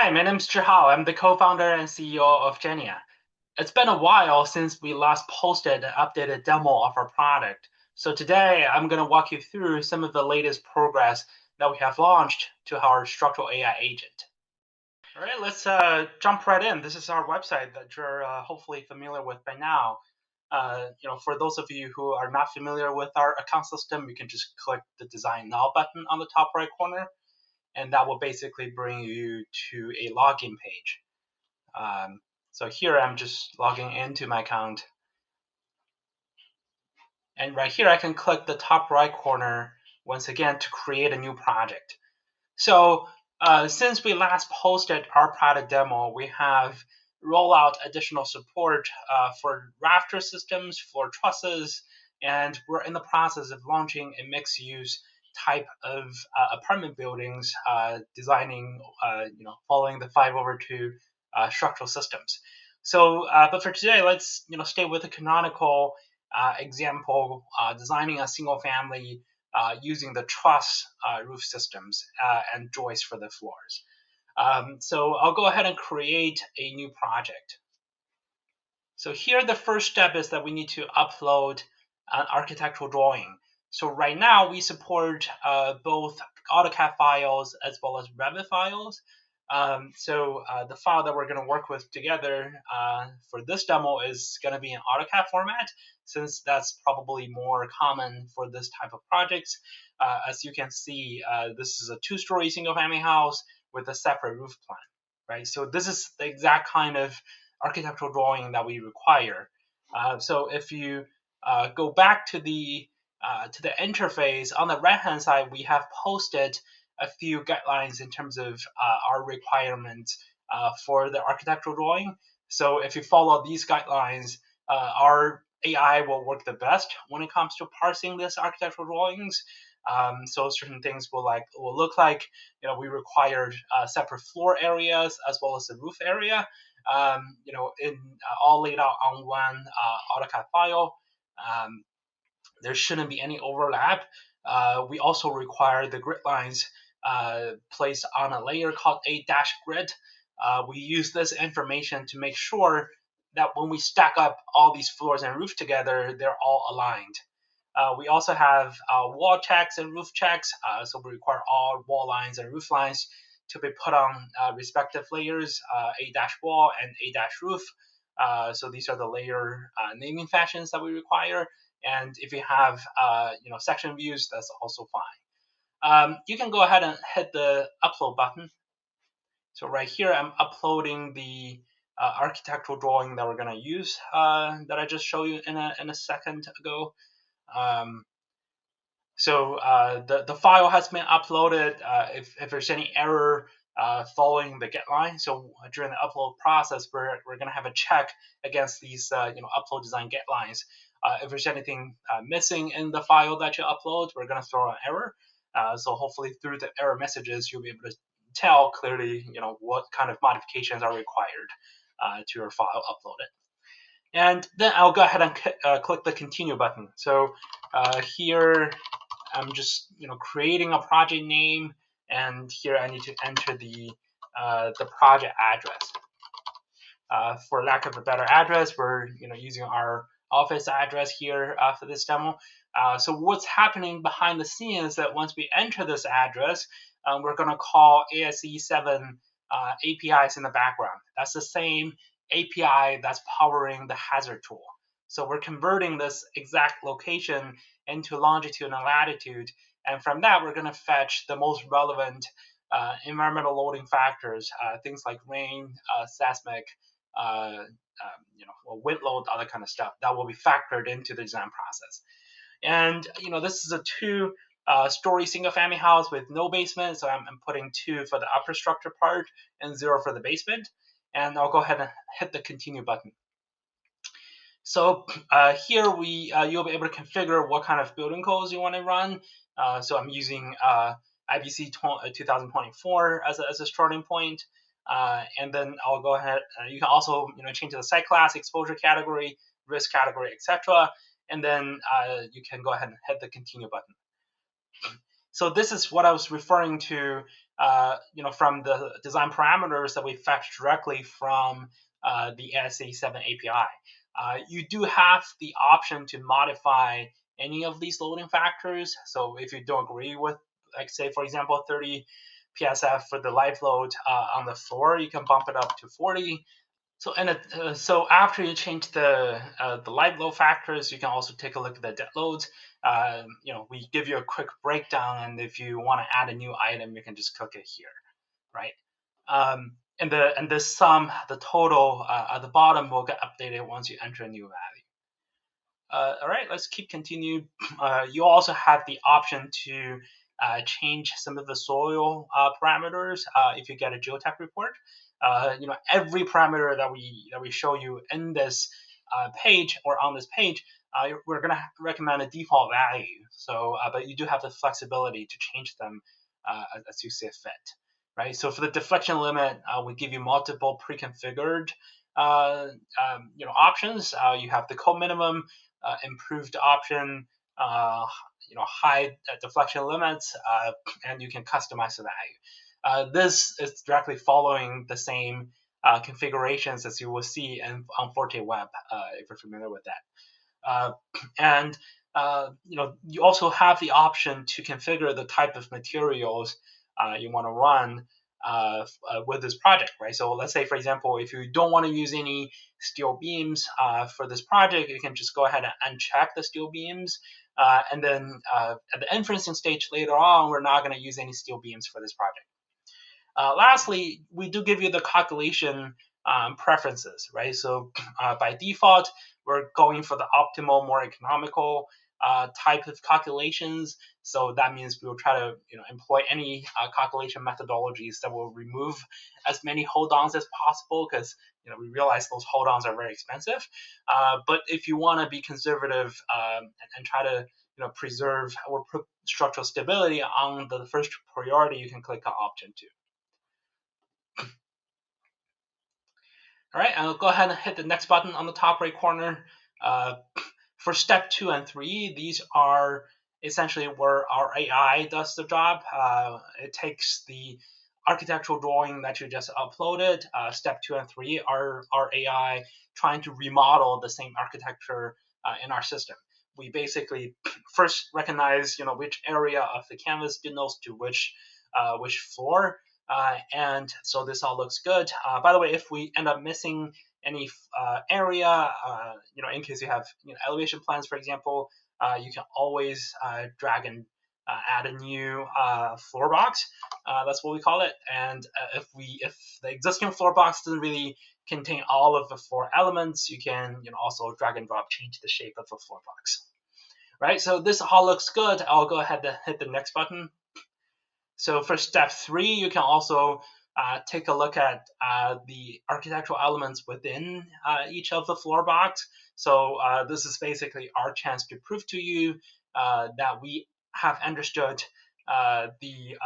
Hi, my name's Zhihao. I'm the co-founder and CEO of Genia. It's been a while since we last posted an updated demo of our product. So today I'm going to walk you through some of the latest progress that we have launched to our structural AI agent. All right, let's jump right in. This is our website that you're hopefully familiar with by now. For those of you who are not familiar with our account system, you can just click the Design Now button on the top right corner, and that will basically bring you to a login page. So here I'm just logging into my account. And right here I can click the top right corner once again to create a new project. So since we last posted our product demo, we have rolled out additional support for rafter systems, for trusses, and we're in the process of launching a mixed-use type of apartment buildings, designing, following the 5/2 structural systems. So, but for today, let's stay with the canonical example, designing a single-family using the truss roof systems and joists for the floors. So I'll go ahead and create a new project. So here the first step is that we need to upload an architectural drawing. So right now we support both AutoCAD files as well as Revit files. So the file that we're going to work with together for this demo is going to be in AutoCAD format, since that's probably more common for this type of projects. As you can see, this is a two-story single-family house with a separate roof plan, right? So this is the exact kind of architectural drawing that we require. So if you go back to the interface, on the right-hand side, we have posted a few guidelines in terms of our requirements for the architectural drawing. So if you follow these guidelines, our AI will work the best when it comes to parsing these architectural drawings. So certain things will look like, we required separate floor areas as well as the roof area, all laid out on one AutoCAD file. There shouldn't be any overlap. We also require the grid lines placed on a layer called A-grid. We use this information to make sure that when we stack up all these floors and roof together, they're all aligned. We also have wall checks and roof checks, so we require all wall lines and roof lines to be put on respective layers, A-wall and A-roof. So these are the layer naming fashions that we require. And if you have section views, that's also fine. You can go ahead and hit the upload button. So right here, I'm uploading the architectural drawing that we're going to use that I just showed you in a second ago. So the file has been uploaded. If there's any error following the guideline, so during the upload process, we're going to have a check against these upload design guidelines. If there's anything missing in the file that you upload, we're going to throw an error. So hopefully through the error messages, you'll be able to tell clearly what kind of modifications are required to your file uploaded. And then I'll go ahead and click the continue button. So here I'm just creating a project name, and here I need to enter the project address. For lack of a better address, we're using our office address here for this demo. So what's happening behind the scenes is that once we enter this address, we're going to call ASE7 APIs in the background. That's the same API that's powering the hazard tool. So we're converting this exact location into longitude and latitude, and from that we're going to fetch the most relevant environmental loading factors, things like rain, seismic, wind load, other kind of stuff that will be factored into the design process. And this is a two-story single-family house with no basement, so I'm putting 2 for the upper structure part and 0 for the basement. And I'll go ahead and hit the continue button. So here you'll be able to configure what kind of building codes you want to run. So I'm using IBC 2024 as a starting point. And then I'll go ahead. You can also change the site class, exposure category, risk category, etc. And then you can go ahead and hit the continue button. So this is what I was referring to from the design parameters that we fetch directly from the ASA7 API. You do have the option to modify any of these loading factors. So if you don't agree with, like say for example, 30 PSF for the live load on the floor, you can bump it up to 40. So after you change the live load factors, you can also take a look at the dead loads. We give you a quick breakdown, and if you want to add a new item, you can just click it here, right? And the sum, the total at the bottom will get updated once you enter a new value. All right, let's keep continuing. You also have the option to change some of the soil parameters if you get a geotech report. Every parameter that we show you in this page or on this page, we're going to recommend a default value. So, but you do have the flexibility to change them as you see fit, right? So for the deflection limit, we give you multiple pre-configured options. You have the code minimum, improved option, high deflection limits, and you can customize the value. This is directly following the same configurations as you will see on Forte Web, if you're familiar with that. And you also have the option to configure the type of materials you want to run with this project, right? So let's say, for example, if you don't want to use any steel beams for this project, you can just go ahead and uncheck the steel beams. And then at the inferencing stage later on, we're not going to use any steel beams for this project. Lastly, we do give you the calculation preferences, right? So by default, we're going for the optimal, more economical type of calculations. So that means we will try to employ any calculation methodologies that will remove as many hold-ons as possible, because we realize those hold-ons are very expensive. But if you want to be conservative and try to preserve or put structural stability on the first priority, you can click on option 2. All right, I'll go ahead and hit the next button on the top right corner. For step 2 and 3, these are essentially where our AI does the job. It takes the architectural drawing that you just uploaded. Step 2 and 3 are our AI trying to remodel the same architecture in our system. We basically first recognize which area of the canvas denotes to which floor. And so this all looks good. By the way, if we end up missing any area, in case you have elevation plans, for example, you can always drag and add a new floor box. That's what we call it. And if the existing floor box doesn't really contain all of the 4 elements, you can also drag and drop, change the shape of the floor box. Right. So this all looks good. I'll go ahead and hit the next button. So for step 3, you can also take a look at the architectural elements within each of the floor box. So this is basically our chance to prove to you that we have understood the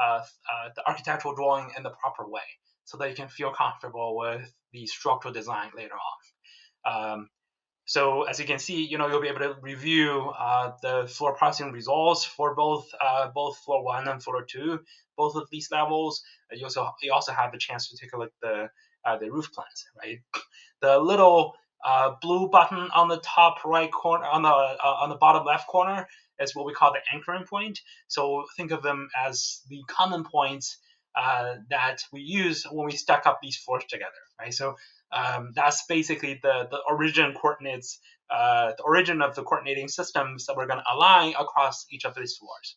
architectural drawing in the proper way, so that you can feel comfortable with the structural design later on. So as you can see, you'll be able to review the floor processing results for both floor 1 and floor 2, both of these levels. You also have the chance to take a look at the roof plans, right? The little blue button on the top right corner, on the bottom left corner, is what we call the anchoring point. So think of them as the common points that we use when we stack up these floors together, right? So that's basically the origin coordinates, the origin of the coordinating systems that we're going to align across each of these floors.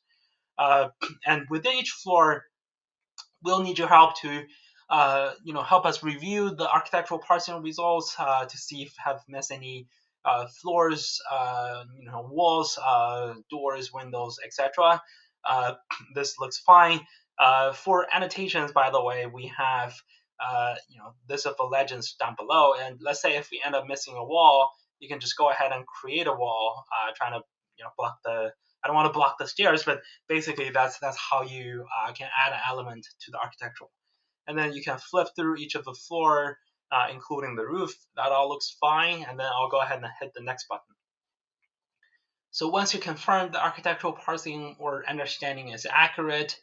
And within each floor, we'll need your help to help us review the architectural parsing results to see if we have missed any floors, walls, doors, windows, etc. This looks fine. For annotations, by the way, we have this of the legends down below. And let's say if we end up missing a wall, you can just go ahead and create a wall, trying to block the. I don't want to block the stairs, but basically that's how you can add an element to the architectural. And then you can flip through each of the floor, including the roof. That all looks fine. And then I'll go ahead and hit the next button. So once you confirm the architectural parsing or understanding is accurate,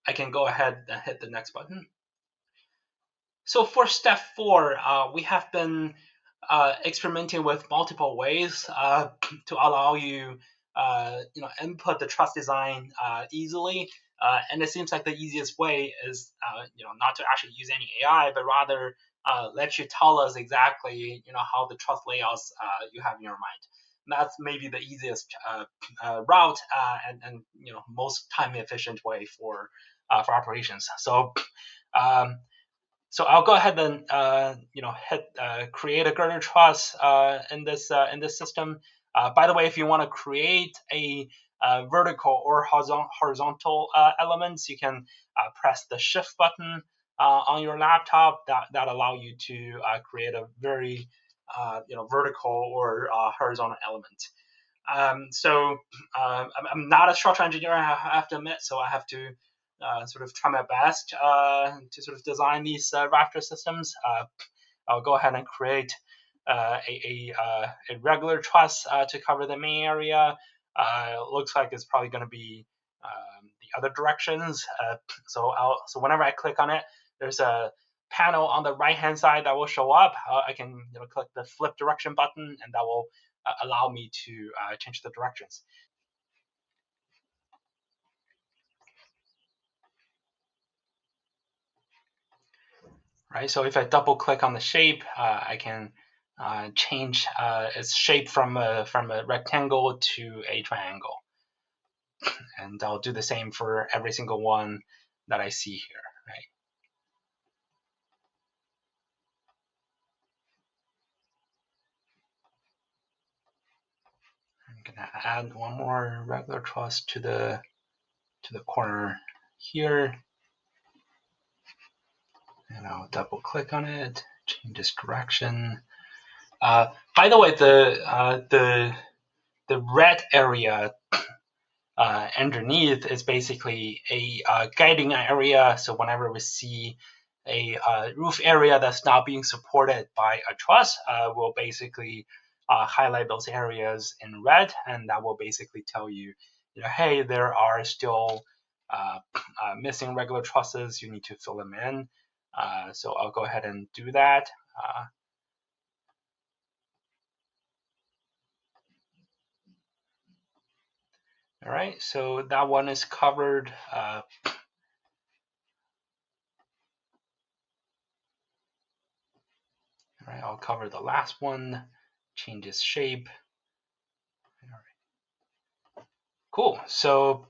I can go ahead and hit the next button. So for step 4, we have been experimenting with multiple ways to allow you, input the truss design easily. And it seems like the easiest way is, not to actually use any AI, but rather let you tell us exactly, how the truss layouts you have in your mind. And that's maybe the easiest route and most time efficient way for operations. Um, so I'll go ahead and hit create a girder truss in this system. By the way, if you want to create a vertical or horizontal elements, you can press the Shift button on your laptop. That allow you to create a very vertical or horizontal element. I'm not a structural engineer, I have to admit, so I have to sort of try my best to sort of design these rafter systems. I'll go ahead and create a regular truss to cover the main area. It looks like it's probably going to be the other directions. So whenever I click on it, there's a panel on the right hand side that will show up. I can click the flip direction button, and that will allow me to change the directions. Right, so if I double click on the shape, I can change its shape from a rectangle to a triangle. And I'll do the same for every single one that I see here, right? I'm gonna add one more regular truss to the corner here, and I'll double click on it, change its direction. By the way, the red area underneath is basically a guiding area. So whenever we see a roof area that's not being supported by a truss, we'll basically highlight those areas in red, and that will basically tell you, hey, there are still missing regular trusses. You need to fill them in. So I'll go ahead and do that. All right, so that one is covered. All right, I'll cover the last one, change its shape. All right. Cool. So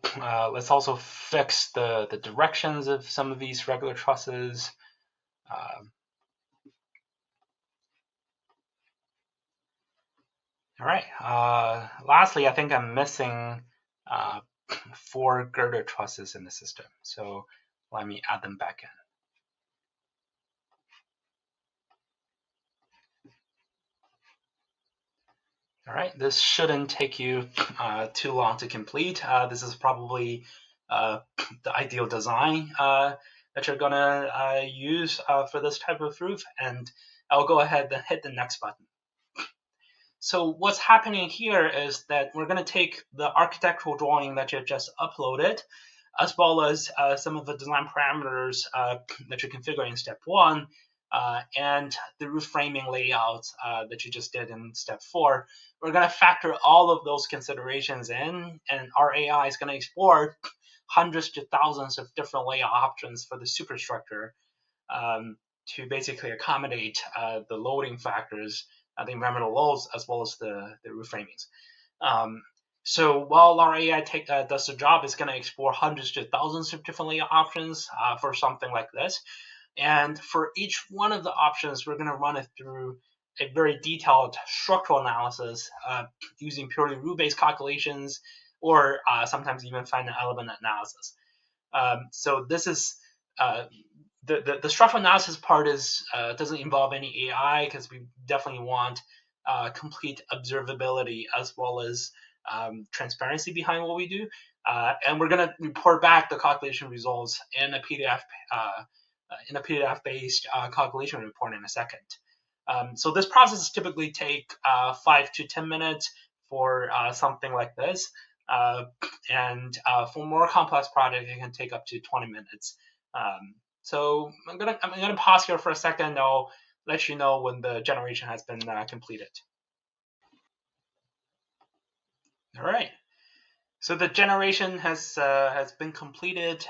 let's also fix the directions of some of these regular trusses. All right. Lastly, I think I'm missing 4 girder trusses in the system. So let me add them back in. All right, this shouldn't take you too long to complete. This is probably the ideal design that you're gonna use for this type of roof, and I'll go ahead and hit the next button. So what's happening here is that we're gonna take the architectural drawing that you've just uploaded, as well as some of the design parameters that you're configuring in step 1, and the roof framing layouts that you just did in step 4. We're going to factor all of those considerations in, and our AI is going to explore hundreds to thousands of different layout options for the superstructure to basically accommodate the loading factors, the environmental loads, as well as the roof framings. So while our AI does the job, it's going to explore hundreds to thousands of different layout options for something like this. And for each one of the options, we're going to run it through a very detailed structural analysis using purely rule-based calculations, or sometimes even finite element analysis. So this is the structural analysis part is doesn't involve any AI, because we definitely want complete observability as well as transparency behind what we do. And we're going to report back the calculation results in a PDF-based calculation report in a second. So this process typically take 5 to 10 minutes for something like this. and for more complex projects, it can take up to 20 minutes. So I'm gonna pause here for a second. I'll let you know when the generation has been completed. All right. So the generation has been completed.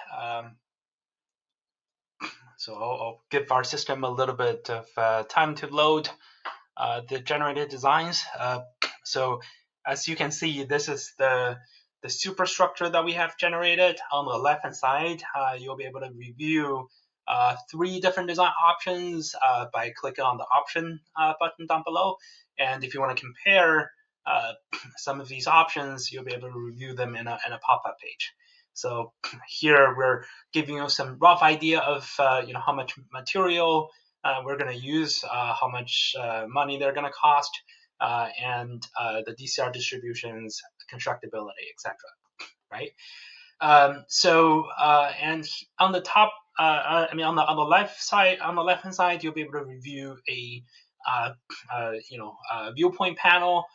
So I'll give our system a little bit of time to load the generated designs. So as you can see, this is the superstructure that we have generated. On the left hand side, you'll be able to review 3 different design options by clicking on the option button down below. And if you want to compare some of these options, you'll be able to review them in a pop-up page. So here we're giving you some rough idea of how much material we're going to use, how much money they're going to cost, and the DCR distributions, constructability, etc. Right? And on the top, on the left hand side, you'll be able to review a viewpoint panel.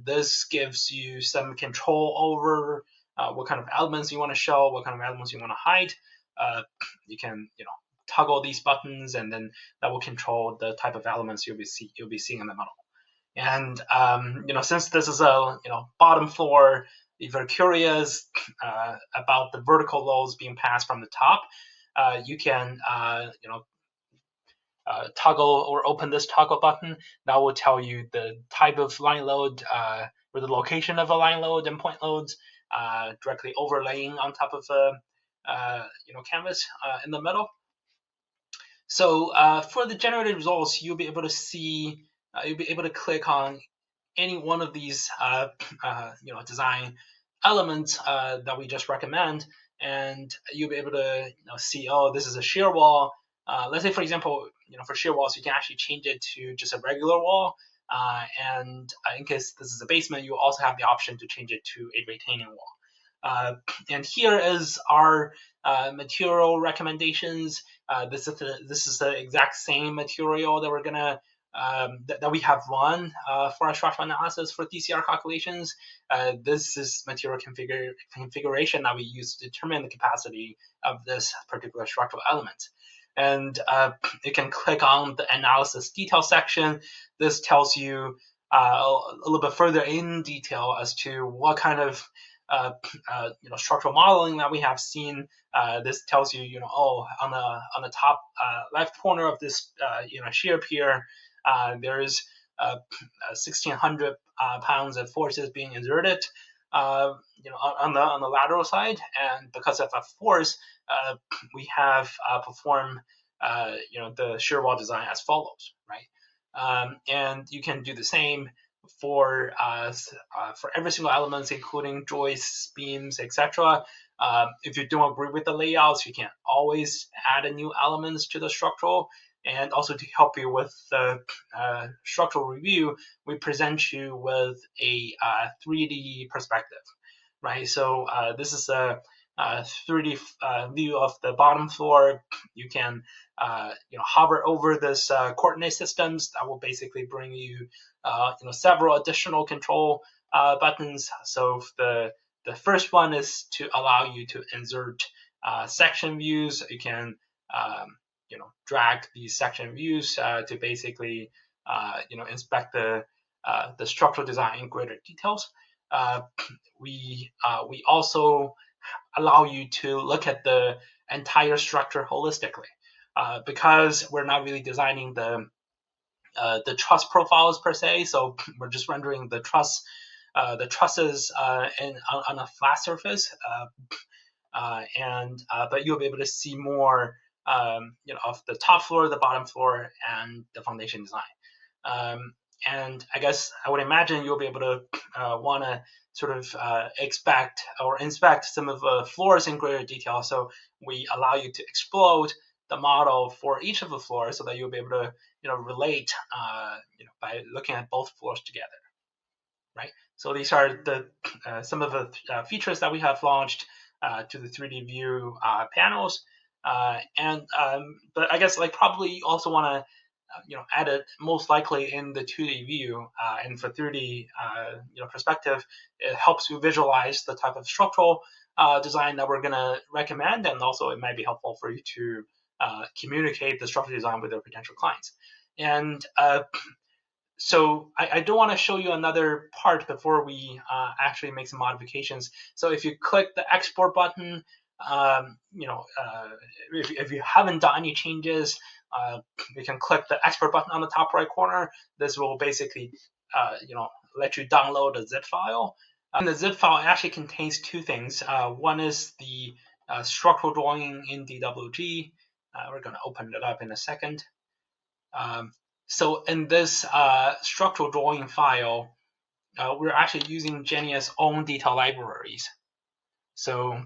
This gives you some control over what kind of elements you want to show, what kind of elements you want to hide. You can toggle these buttons, and then that will control the type of elements you'll be seeing in the model. And since this is a bottom floor, if you're curious about the vertical loads being passed from the top, you can toggle or open this toggle button. That will tell you the type of line load or the location of a line load and point loads directly overlaying on top of the canvas in the middle. So for the generated results, you'll be able to see, you'll be able to click on any one of these design elements that we just recommend, and you'll be able to see, oh, this is a shear wall. Let's say, for example, for shear walls, you can actually change it to just a regular wall. And in case this is a basement, you also have the option to change it to a retaining wall. And here is our material recommendations. This is the exact same material that we're gonna that we have run for our structural analysis for DCR calculations. This is material configuration that we use to determine the capacity of this particular structural element. And you can click on the analysis detail section. This tells you a little bit further in detail as to what kind of structural modeling that we have seen. This tells you, oh, on the top left corner of this shear pier, there's 1,600 pounds of forces being exerted, on the lateral side, and because of that force, we have performed, the shear wall design as follows, right? And you can do the same for every single element, including joists, beams, etc. If you don't agree with the layouts, you can always add a new elements to the structural. And also to help you with the structural review, we present you with a 3D perspective, right? So this is a 3D view of the bottom floor. You can hover over this coordinate systems that will basically bring you several additional control buttons. So the first one is to allow you to insert section views. You can drag these section views to basically inspect the structural design in greater details. We also allow you to look at the entire structure holistically, because we're not really designing the truss profiles per se. So we're just rendering the trusses on a flat surface, but you'll be able to see more of the top floor, the bottom floor, and the foundation design. And I guess I would imagine you'll be able to want to sort of expect or inspect some of the floors in greater detail. So we allow you to explode the model for each of the floors so that you'll be able to relate by looking at both floors together, right? So these are the some of the features that we have launched to the 3D view panels. But I guess probably you also want added most likely in the 2D view, and for 3D perspective, it helps you visualize the type of structural design that we're going to recommend, and also it might be helpful for you to communicate the structural design with your potential clients. And so I do want to show you another part before we actually make some modifications. So if you click the export button, if you haven't done any changes, you can click the export button on the top right corner. This will basically let you download a zip file. And the zip file actually contains two things. One is the structural drawing in DWG. We're going to open it up in a second. So in this structural drawing file, we're actually using Genia's own detail libraries. So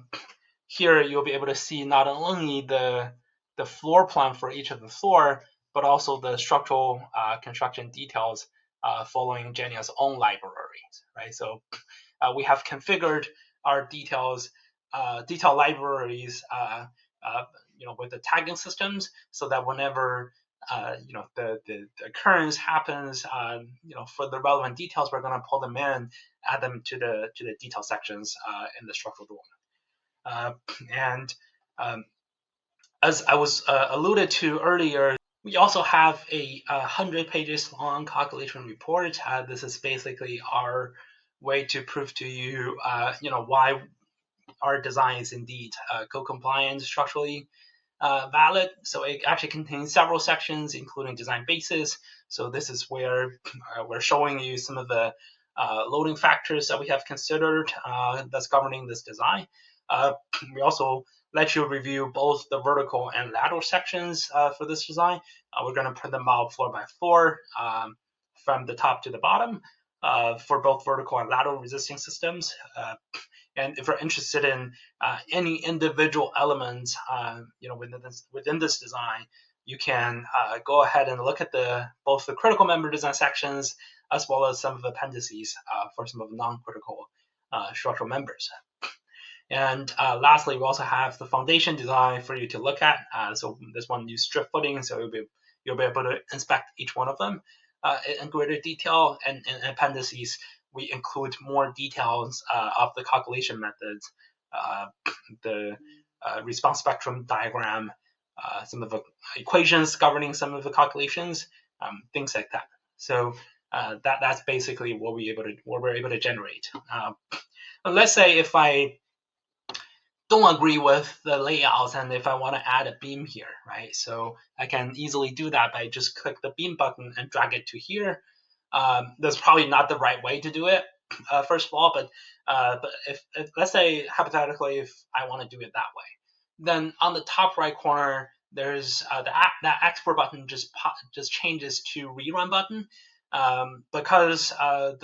here you'll be able to see not only the floor plan for each of the floor, but also the structural construction details following Genia's own libraries, right? So we have configured our detail libraries, with the tagging systems, so that whenever the occurrence happens, for the relevant details, we're going to pull them in, add them to the detail sections in the structural drawing. As I was alluded to earlier, we also have a 100 pages long calculation report. This is basically our way to prove to you, why our design is indeed code compliant, structurally valid. So it actually contains several sections, including design basis. So this is where we're showing you some of the loading factors that we have considered that's governing this design. We also let you review both the vertical and lateral sections for this design. We're going to print them out floor by floor from the top to the bottom for both vertical and lateral resisting systems. And if you're interested in any individual elements, within this design, you can go ahead and look at both the critical member design sections as well as some of the appendices for some of the non-critical structural members. And lastly, we also have the foundation design for you to look at. So this one uses strip footing, so you'll be able to inspect each one of them in greater detail. And in appendices, we include more details of the calculation methods, the response spectrum diagram, some of the equations governing some of the calculations, things like that. So that's basically what we're able to generate. Let's say if I don't agree with the layouts and if I want to add a beam here, right? So I can easily do that by just click the beam button and drag it to here. That's probably not the right way to do it, first of all, but if let's say hypothetically if I want to do it that way, then on the top right corner there's that export button just changes to rerun button, because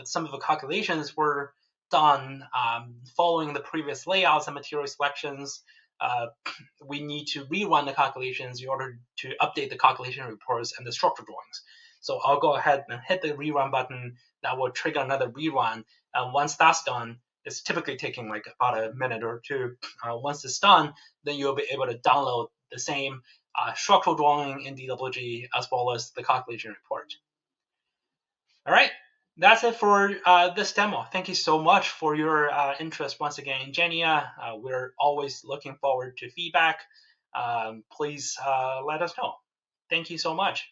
some of the calculations were done following the previous layouts and material selections. We need to rerun the calculations in order to update the calculation reports and the structural drawings. So I'll go ahead and hit the rerun button. That will trigger another rerun. And once that's done, it's typically taking like about a minute or two. Once it's done, then you'll be able to download the same structural drawing in DWG as well as the calculation report. All right, that's it for this demo. Thank you so much for your interest once again in Genia. We're always looking forward to feedback. Please let us know. Thank you so much.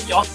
Y'all.